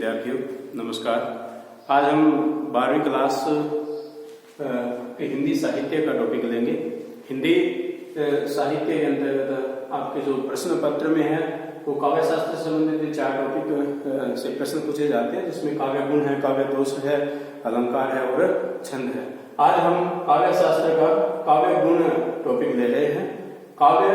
विद्यार्थियों नमस्कार। आज हम 12वीं क्लास के हिंदी साहित्य का टॉपिक लेंगे। हिंदी साहित्य के अंतर्गत आपके जो प्रश्न पत्र में है वो काव्य शास्त्र से संबंधित 4 टॉपिक से प्रश्न पूछे जाते हैं, जिसमें काव्य गुण है, काव्य दोष है, अलंकार है और छंद है। आज हम काव्य शास्त्र का काव्य गुण टॉपिक ले रहे हैं। काव्य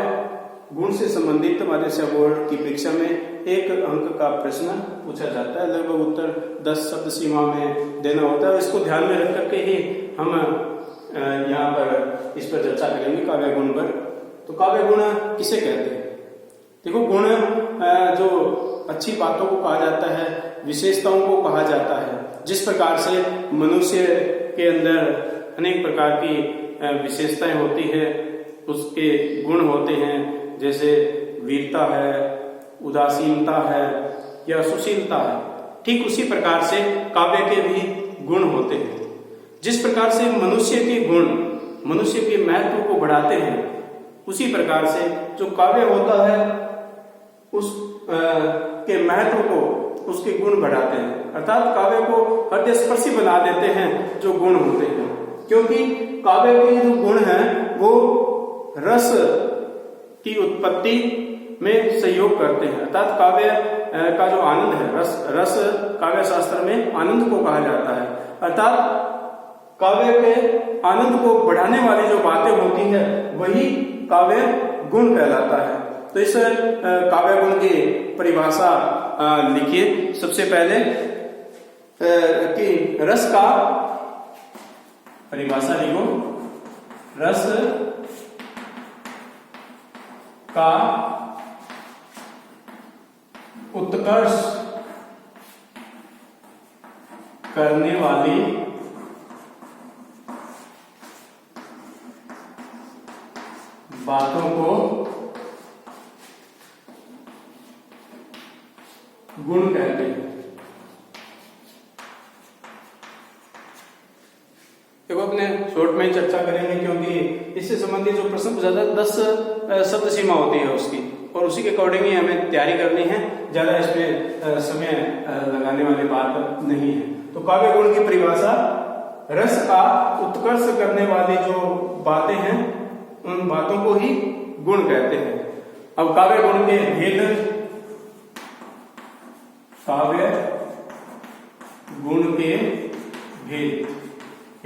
गुण से संबंधित मध्य बोर्ड की परीक्षा में 1 अंक का प्रश्न पूछा जाता है। लगभग उत्तर 10 शब्द सीमा में देना होता है। इसको ध्यान में रख करके ही हम यहाँ पर इस पर चर्चा करेंगे काव्य गुण पर। तो काव्य गुण किसे कहते हैं? देखो, गुण जो अच्छी बातों को कहा जाता है, विशेषताओं को कहा जाता है। जिस प्रकार से मनुष्य के अंदर अनेक प्रकार की विशेषताएं होती है, उसके गुण होते हैं। जैसे वीरता है, उदासीनता है या सुशीलता है। ठीक उसी प्रकार से काव्य के भी गुण होते हैं। जिस प्रकार से मनुष्य के गुण मनुष्य के महत्व को बढ़ाते हैं, उसी प्रकार से जो काव्य होता है उस के महत्व को, उसके गुण बढ़ाते हैं। अर्थात काव्य को हृदय स्पर्शी बना देते हैं जो गुण होते हैं, क्योंकि काव्य के जो गुण हैं वो रस की उत्पत्ति में सहयोग करते हैं। अर्थात काव्य का जो आनंद है, रस काव्य शास्त्र में आनंद को कहा जाता है। अर्थात काव्य के आनंद को बढ़ाने वाली जो बातें होती है वही काव्य गुण कहलाता है। तो इस काव्य गुण की परिभाषा लिखिए। सबसे पहले कि रस का परिभाषा लिखो। रस का उत्कर्ष करने वाली बातों को गुण कहते हैं। देखो, अपने शॉर्ट में चर्चा करेंगे, क्योंकि इससे संबंधित जो प्रश्न पूछा था 10 शब्द सीमा होती है उसकी, और उसी के अकॉर्डिंग ही हमें तैयारी करनी है। ज्यादा इसमें समय लगाने वाली बात नहीं है। तो काव्य गुण की परिभाषा, रस का उत्कर्ष करने वाली जो बातें हैं उन बातों को ही गुण कहते हैं। अब काव्य गुण के भेद, काव्य गुण के भेद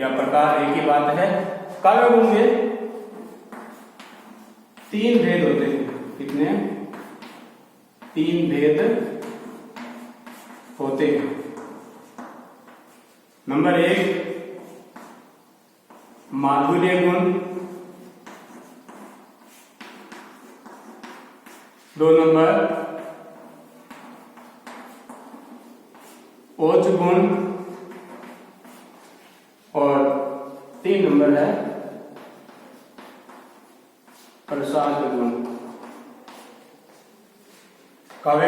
या प्रकार एक ही बात है। काव्य गुण में 3 भेद होते हैं। कितने? 3 भेद होते हैं। नंबर 1 माधुर्य गुण, 2 नंबर ओज गुण, और 3 नंबर है प्रसाद गुण। काव्य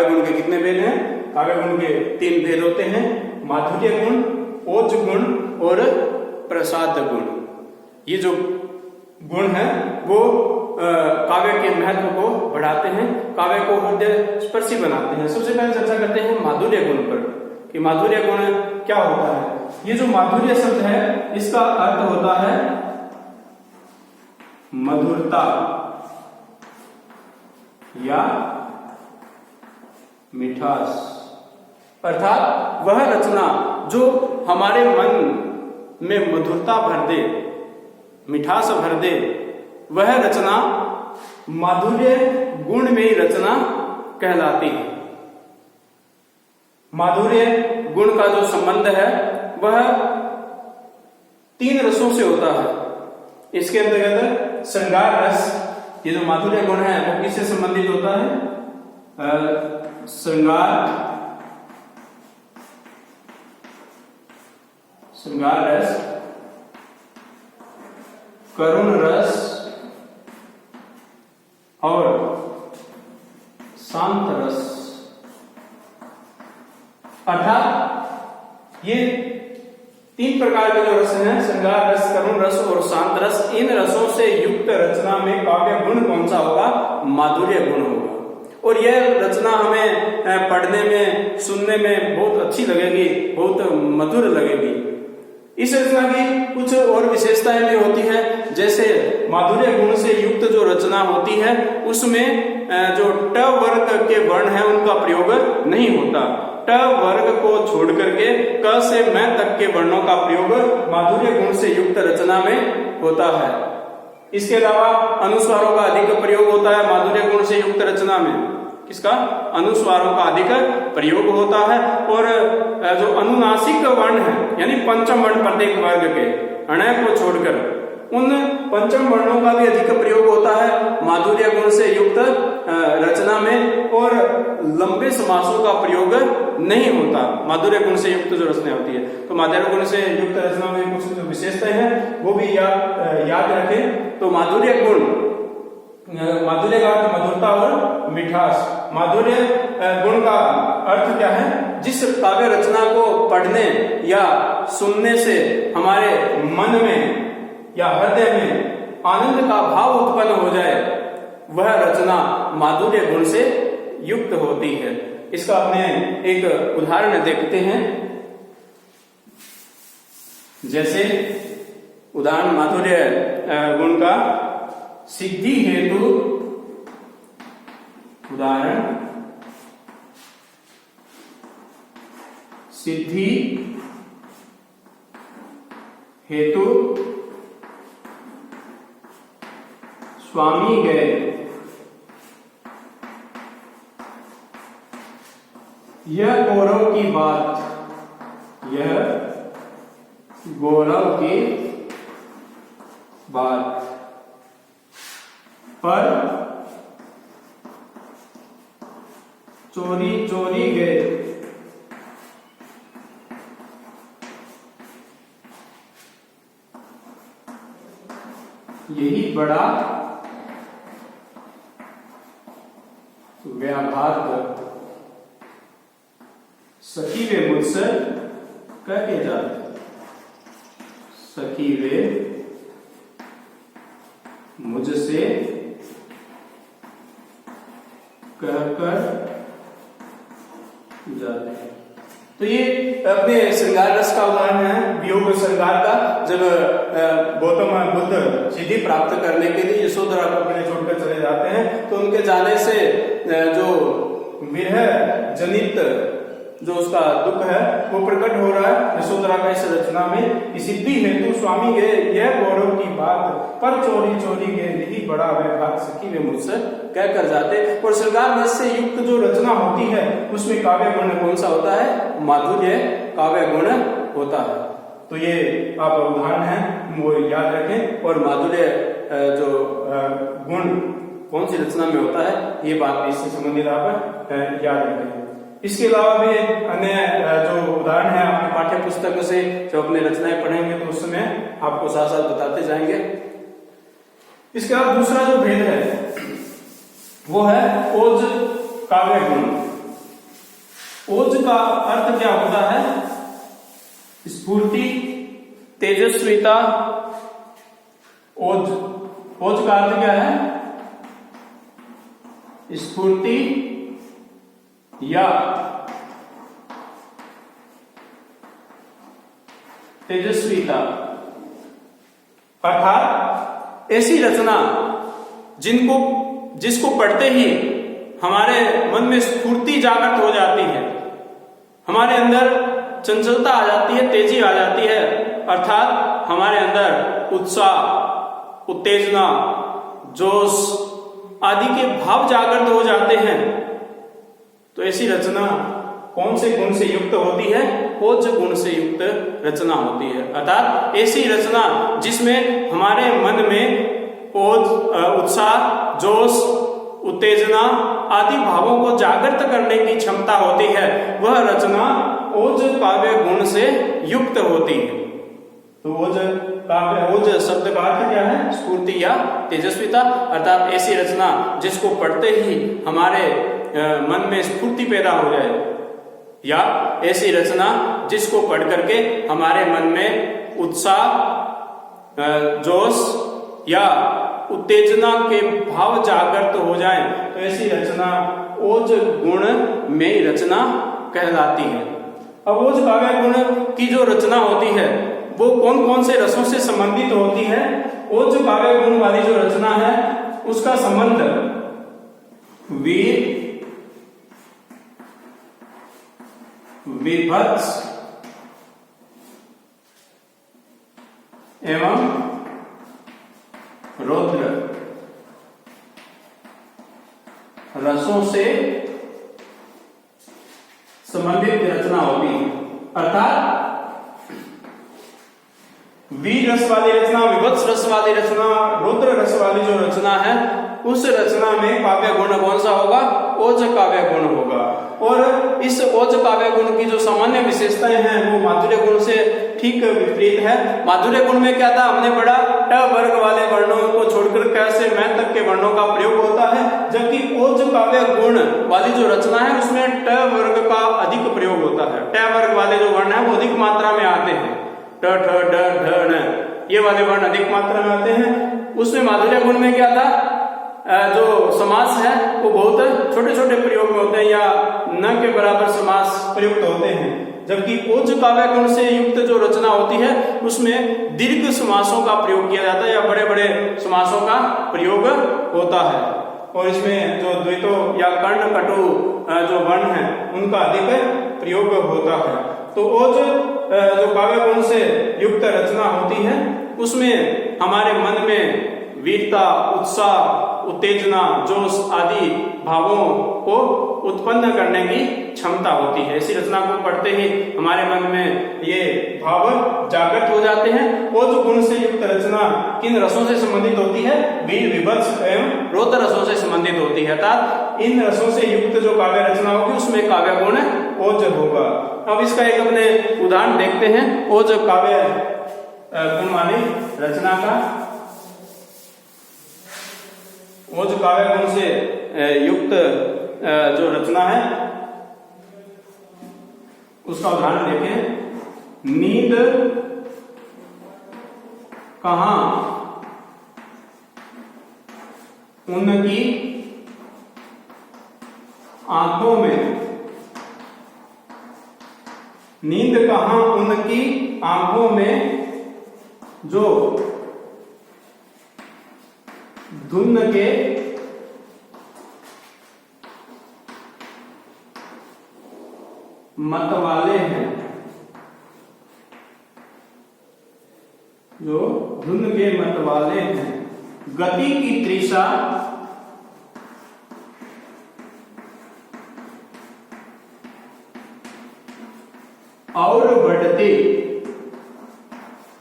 गुण के कितने भेद हैं? काव्य गुण के 3 भेद होते हैं। माधुर्य गुण, ओज गुण और प्रसाद गुण। ये जो गुण हैं वो काव्य के महत्व को बढ़ाते हैं, काव्य को हृदय स्पर्शी बनाते हैं। सबसे पहले चर्चा करते हैं माधुर्य गुण पर कि माधुर्य गुण क्या होता है। ये जो माधुर्य शब्द है, इसका अर्थ होता है मधुरता या मिठास। अर्थात वह रचना जो हमारे मन में मधुरता भर दे, मिठास भर दे, वह रचना माधुर्य गुण में ही रचना कहलाती है। माधुर्य गुण का जो संबंध है वह 3 रसों से होता है। इसके अंतर्गत श्रृंगार रस, ये जो माधुर्य गुण है वो किससे संबंधित होता है? श्रृंगार रस, करुण रस और शांत रस। अर्थात ये 3 प्रकार के जो रस हैं, श्रृंगार रस, करुण रस और शांत रस, इन रसों से युक्त रचना में काव्य गुण कौन सा होगा? माधुर्य गुण होगा। और यह रचना हमें पढ़ने में, सुनने में बहुत अच्छी लगेगी, बहुत मधुर लगेगी। इस रचना की कुछ और विशेषताएं भी होती है, जैसे माधुर्य गुण से युक्त जो रचना होती है उसमें जो ट वर्ग के वर्ण है उनका प्रयोग नहीं होता। ट वर्ग को छोड़ करके क से म तक के वर्णों का प्रयोग माधुर्य गुण से युक्त रचना में होता है। इसके अलावा अनुस्वारों का अधिक प्रयोग होता है माधुर्य गुण से युक्त रचना में। किसका? अनुस्वारों का अधिक प्रयोग होता है। और जो अनुनासिक वर्ण है यानी पंचम वर्ण प्रत्येक वर्ग के अण को छोड़कर उन पंचम वर्णों का भी अधिक प्रयोग होता है माधुर्य गुण से युक्त रचना में। और लंबे समासों का प्रयोग नहीं होता माधुर्य गुण से युक्त जो रचना होती है। तो माधुर्य गुण से युक्त रचना में कुछ जो विशेषताएं हैं वो भी याद रखें। तो माधुर्य गुण, माधुर्य का अर्थ मधुरता और मिठास। माधुर्य गुण का अर्थ क्या है? जिस काव्य रचना को पढ़ने या सुनने से हमारे मन में या हृदय में आनंद का भाव उत्पन्न हो जाए, वह रचना माधुर्य गुण से युक्त होती है। इसका अपने एक उदाहरण देखते हैं। जैसे उदाहरण माधुर्य गुण का सिद्धि हेतु, उदाहरण सिद्धि हेतु स्वामी गए, यह गौरव की बात, यह गौरव की बात, पर चोरी चोरी गए, यही बड़ा व्याघात, सखी वे मुझसे कह के जाते, सखी वे मुझसे कहकर जाते। तो ये अपने श्रृंगार रस का उदाहरण है, वियोग श्रृंगार का। जब गौतम बुद्ध सिद्धि प्राप्त करने के लिए यशोधरा को अपने छोड़कर चले जाते हैं, तो उनके जाने से जो विरह जनित जो उसका दुख है वो प्रकट हो रहा है यशोधरा का इस रचना में। सिद्धि हेतु स्वामी गए, यह गौरव की बात, पर चोरी चोरी गए, यही बड़ा व्याघात, सखी वे मुझसे कह कर जाते। और श्रृंगार रस से युक्त जो रचना होती है उसमें काव्य गुण कौन सा होता है? माधुर्य काव्य गुण होता है। तो ये आप उदाहरण है वो याद रखें। और माधुर्य जो गुण कौन सी रचना में होता है ये बात इससे संबंधित आप याद रखें। इसके अलावा भी अन्य जो उदाहरण है आपके पाठ्य पुस्तक से जो अपने रचनाएं पढ़ेंगे तो उसमें आपको साथ साथ बताते जाएंगे। इसके बाद दूसरा जो भेद है वो है ओज काव्य गुण। ओज का अर्थ क्या होता है? स्फूर्ति, तेजस्विता। ओज, ओज का अर्थ क्या है? स्फूर्ति या तेजस्विता, अर्थात ऐसी रचना जिसको पढ़ते ही हमारे मन में स्फूर्ति जागृत हो जाती है, हमारे अंदर चंचलता आ जाती है, तेजी आ जाती है, अर्थात हमारे अंदर उत्साह, उत्तेजना, जोश आदि के भाव जागृत हो जाते हैं। तो ऐसी रचना कौन से गुण से युक्त होती है? ओज गुण से युक्त रचना होती है। अर्थात ऐसी रचना जिसमें हमारे मन में ओज, उत्साह, जोश, उत्तेजना आदि भावों को जागृत करने की क्षमता होती है, वह रचना ओज काव्य गुण से युक्त होती है। तो ओज काव्य, ओज शब्द का अर्थ क्या है? स्फूर्ति या तेजस्विता। अर्थात ऐसी रचना जिसको पढ़ते ही हमारे मन में स्फूर्ति पैदा हो जाए, या ऐसी रचना जिसको पढ़ करके हमारे मन में उत्साह, जोश या उत्तेजना के भाव जागृत हो जाएं, तो ऐसी रचना ओज गुण में रचना कहलाती है। अब ओज काव्य गुण की जो रचना होती है वो कौन कौन से रसों से संबंधित होती है? ओज काव्य गुण वाली जो रचना है उसका संबंध वीर, विभत्स एवं रौद्र रसों से संबंधित रचना होती है। अर्थात वीर रस वाली रचना, विभत्स रस वाली रचना, रौद्र रस वाली जो रचना है उस रचना में काव्य गुण कौन सा होगा? ओज काव्य गुण होगा। और इस ओज काव्य गुण की जो सामान्य विशेषताएं हैं वो माधुर्य गुण से ठीक विपरीत है। माधुर्य गुण में क्या था? हमने पढ़ा ट वर्ग वाले वर्णों को छोड़कर क से मैं तक के वर्णों का प्रयोग होता है, जबकि ओज काव्य गुण वाली जो रचना है उसमें ट वर्ग का अधिक प्रयोग होता है। ट वर्ग वाले जो वर्ण है वो अधिक मात्रा में आते हैं। ट ठ ड ढ न ये वाले वर्ण अधिक मात्रा में आते हैं। उसमें माधुर्य गुण में क्या था? जो समास है वो बहुत छोटे छोटे प्रयोग में होते हैं या न के बराबर समास प्रयुक्त होते हैं, जबकि ओज काव्य गुण से युक्त जो रचना होती है उसमें दीर्घ समासों का प्रयोग किया जाता है या बड़े बड़े समासों का प्रयोग होता है। और इसमें जो द्वैतो या कर्ण कटु जो वर्ण है उनका अधिक प्रयोग होता है। तो ओज जो काव्य गुण से युक्त रचना होती है उसमें हमारे मन में वीरता, उत्साह, उत्तेजना, जोश आदि भावों को उत्पन्न करने की क्षमता होती है। ऐसी रचना को पढ़ते ही हमारे मन में ये भाव जागृत हो जाते हैं। ओज गुण से युक्त रचना किन रसों से संबंधित होती है? वीर, विभत्स एवं रौद्र रसों से संबंधित होती है। अर्थात इन रसों से युक्त जो काव्य रचना होगी उसमें काव्य गुण ओज होगा। अब इसका एक अपने उदाहरण देखते हैं ओज काव्य गुण वाली रचना का। ओज काव्य गुण से युक्त जो रचना है उसका उदाहरण देखें। नींद कहां उनकी आंखों में, नींद कहां उनकी आंखों में जो धुन के मतवाले हैं, जो धुन के मतवाले हैं। गति की तृषा और बढ़ती,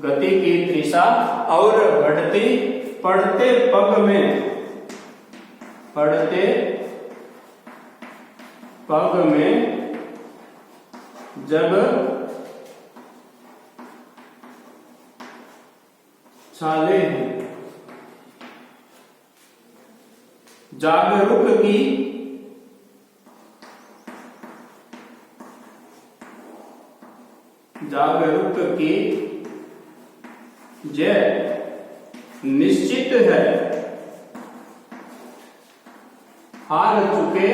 गति की तृषा और बढ़ती, पढ़ते पग में, पढ़ते पग में जब छाले हैं। जागरूक की जय निश्चित है, हार चुके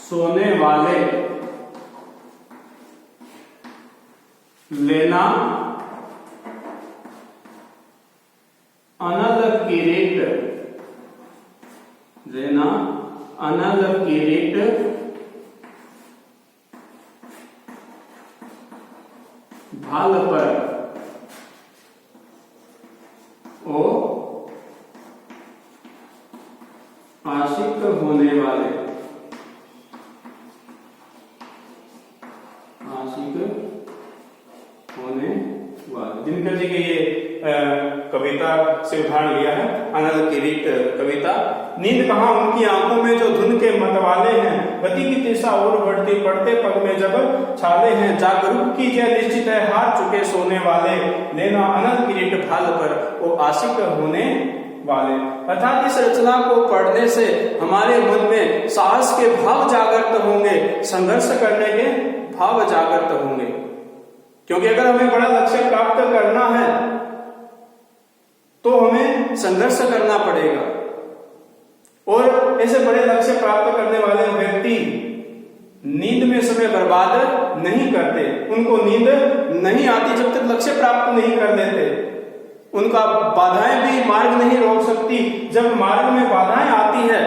सोने वाले, लेना अनल किरीट, लेना अनल किरीट भाल पर ओ आशिक होने वाले, आशिक होने वाले। दिनकर जी के ये कविता से उदाहरण लिया है, अनल किरीट कविता। नींद कहां उनकी आंखों में जो धुन के मतवाले हैं, गति की तृषा और बढ़ती, पढ़ते पग में जब छाले हैं। जागरूक की जय निश्चित है, हार चुके सोने वाले, लेना अनल किरीट भाल पर वो आशिक होने वाले। अर्थात इस रचना को पढ़ने से हमारे मन में साहस के भाव जागृत होंगे, संघर्ष करने के भाव जागृत होंगे। क्योंकि अगर हमें बड़ा लक्ष्य प्राप्त करना है तो हमें संघर्ष करना पड़ेगा। और ऐसे बड़े लक्ष्य प्राप्त करने वाले व्यक्ति नींद में समय बर्बाद नहीं करते, उनको नींद नहीं आती जब तक लक्ष्य प्राप्त नहीं कर लेते। उनका बाधाएं भी मार्ग नहीं रोक सकती। जब मार्ग में बाधाएं आती है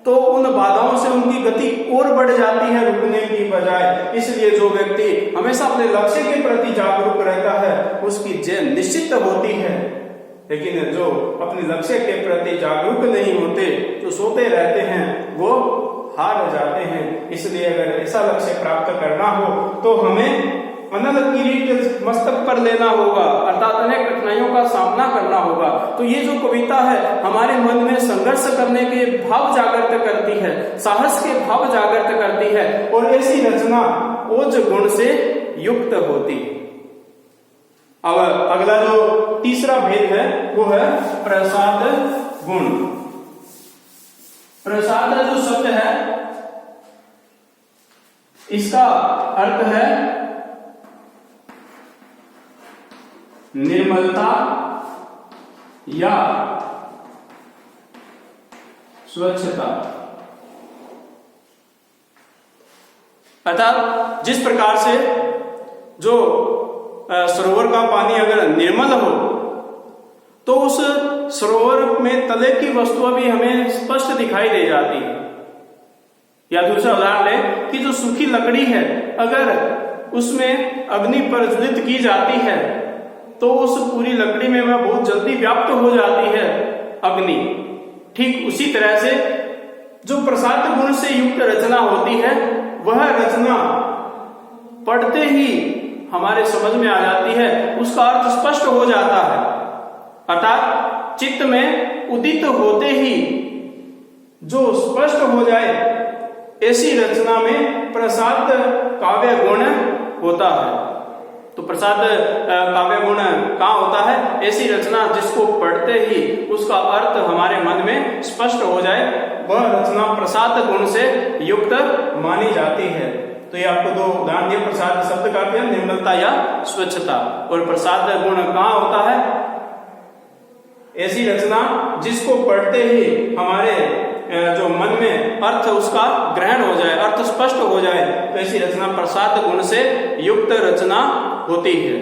तो उन बाधाओं से उनकी गति और बढ़ जाती है रुकने की बजाय। इसलिए जो व्यक्ति हमेशा अपने लक्ष्य के प्रति जागरूक रहता है उसकी जय निश्चित होती है। लेकिन जो अपने लक्ष्य के प्रति जागरूक नहीं होते, जो सोते रहते हैं, वो हार जाते हैं। इसलिए अगर ऐसा लक्ष्य प्राप्त करना हो तो हमें अनल किरीट मस्तक पर लेना होगा, अर्थात अनेक कठिनाइयों का सामना करना होगा। तो ये जो कविता है हमारे मन में संघर्ष करने के भाव जागृत करती है, साहस के भाव जागृत करती है और ऐसी रचना ओज गुण से युक्त होती है। अब अगला जो तीसरा भेद है वो है प्रसाद गुण। प्रसाद जो शब्द है इसका अर्थ है निर्मलता या स्वच्छता। अर्थात जिस प्रकार से जो सरोवर का पानी अगर निर्मल हो तो उस सरोवर में तले की वस्तुएं भी हमें स्पष्ट दिखाई दे जाती है। या दूसरा उदाहरण लें कि जो सूखी लकड़ी है अगर उसमें अग्नि प्रज्वलित की जाती है तो उस पूरी लकड़ी में वह बहुत जल्दी व्याप्त हो जाती है अग्नि। ठीक उसी तरह से जो प्रसाद गुण से युक्त रचना होती है वह रचना पढ़ते ही हमारे समझ में आ जाती है, उसका अर्थ स्पष्ट हो जाता है। अर्थात चित्त में उदित होते ही जो स्पष्ट हो जाए ऐसी रचना में प्रसाद काव्य गुण होता है। तो प्रसाद काव्य गुण कहाँ होता है? ऐसी रचना जिसको पढ़ते ही उसका अर्थ हमारे मन में स्पष्ट हो जाए, वह रचना प्रसाद गुण से युक्त मानी जाती है। तो ये आपको दो उदाहरण दिए। प्रसाद शब्द का अर्थ है निर्मलता या स्वच्छता, और प्रसाद गुण कहाँ होता है? ऐसी रचना जिसको पढ़ते ही हमारे जो मन में अर्थ उसका ग्रहण हो जाए, अर्थ स्पष्ट हो जाए, तो ऐसी रचना प्रसाद गुण से युक्त रचना होती है।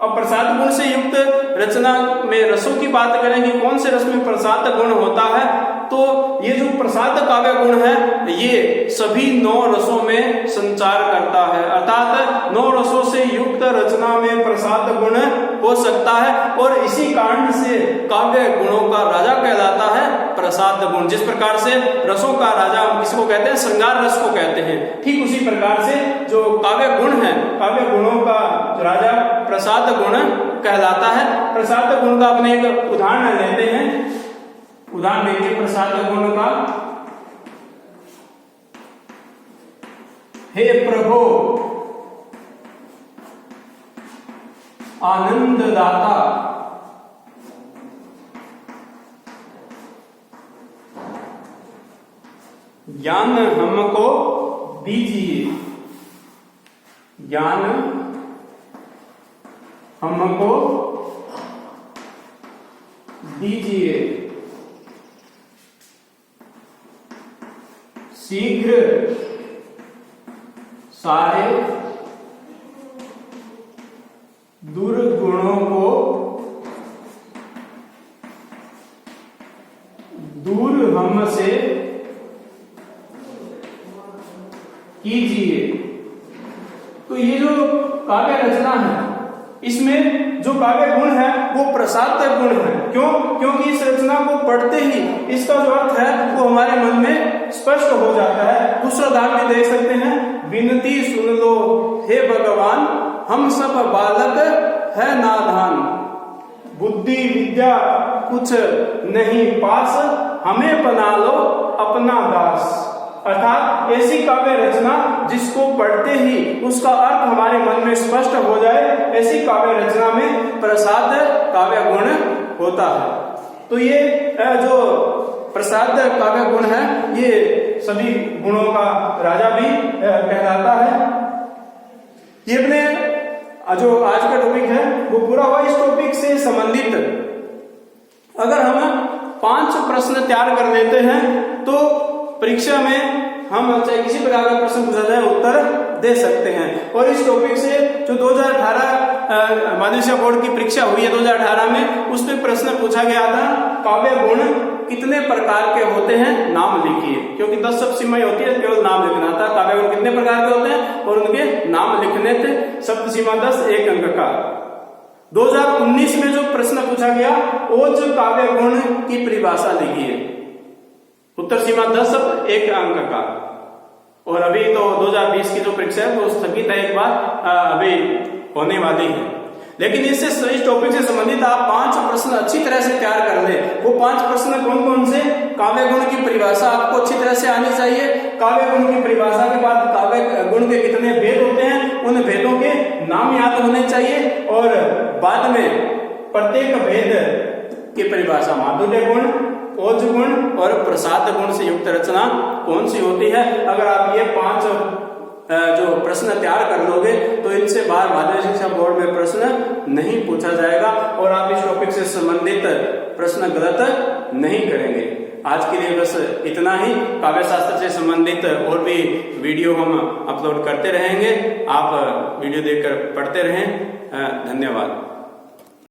अब प्रसाद गुण से युक्त रचना में रसों की बात करें कि कौन से रस में प्रसाद गुण होता है, तो ये जो प्रसाद काव्य गुण है ये सभी 9 रसों में संचार करता है। अर्थात 9 रसों से युक्त रचना में प्रसाद गुण हो सकता है और इसी कारण से काव्य गुणों का राजा कहलाता है प्रसाद गुण। जिस प्रकार से रसों का राजा हम किसको कहते हैं? श्रृंगार रस को कहते हैं। ठीक उसी प्रकार से जो काव्य गुण है, काव्य गुणों का राजा प्रसाद गुण कहलाता है। प्रसाद गुण का अपने एक उदाहरण लेते हैं। उदाहरण देखिए प्रसाद गुण का। हे प्रभु आनंद दाता, ज्ञान हमको दीजिए, ज्ञान हमको दीजिए, शीघ्र सारे दुर्गुणों को दूर हमसे कीजिए। तो ये जो काव्य रचना है इसमें जो काव्य गुण है वो प्रसाद गुण है। क्यों? क्योंकि इस रचना को पढ़ते ही इसका जो अर्थ है वो हमारे मन में स्पष्ट हो जाता है। दूसरा उदाहरण भी देख सकते हैं। विनती सुन लो हे भगवान, हम सब बालक है नादान, बुद्धि विद्या कुछ नहीं पास, हमें बना लो अपना दास। अर्थात ऐसी काव्य रचना जिसको पढ़ते ही उसका अर्थ हमारे मन में स्पष्ट हो जाए, ऐसी काव्य रचना में प्रसाद काव्य गुण होता है। तो ये जो प्रसाद काव्य गुण है ये सभी गुणों का राजा भी कहलाता है। ये अपने जो आज का टॉपिक है वो पूरा हुआ। इस टॉपिक से संबंधित अगर हम 5 प्रश्न तैयार कर लेते हैं तो परीक्षा में हम चाहे किसी प्रकार का प्रश्न पूछा जाए उत्तर दे सकते हैं। और इस टॉपिक से जो 2018 माध्यमिक बोर्ड की परीक्षा हुई है 2018 में, उसमें प्रश्न पूछा गया था काव्य गुण कितने प्रकार के होते हैं, नाम लिखिए। क्योंकि 10 शब्द सीमा होती है, केवल नाम लिखना था। काव्य गुण कितने प्रकार के होते हैं और उनके नाम लिखने थे। शब्द सीमा 10, 1 अंक का। 2019 में जो प्रश्न पूछा गया ओज काव्य गुण की परिभाषा लिखिए। उत्तर सीमा 10 शब्द, 1 अंक का। और अभी तो 2020 की जो परीक्षा है वो स्थगित है, एक बार अभी होने वाली है। लेकिन इस टॉपिक से संबंधित आप 5 प्रश्न अच्छी तरह से तैयार कर ले। वो 5 प्रश्न कौन कौन से? काव्य गुण की परिभाषा आपको अच्छी तरह से आनी चाहिए। काव्य गुण की परिभाषा के बाद काव्य गुण के कितने भेद होते हैं, उन भेदों के नाम याद होने चाहिए। और बाद में प्रत्येक भेद की परिभाषा, माधुर्य गुण, ओज गुण और प्रसाद गुण से युक्त रचना कौन सी होती है। अगर आप ये 5 जो प्रश्न तैयार कर लोगे तो इनसे बाहर माध्यमिक शिक्षा बोर्ड में प्रश्न नहीं पूछा जाएगा और आप इस टॉपिक से संबंधित प्रश्न गलत नहीं करेंगे। आज के लिए बस इतना ही। काव्य शास्त्र से संबंधित और भी वीडियो हम अपलोड करते रहेंगे। आप वीडियो देखकर पढ़ते रहें। धन्यवाद।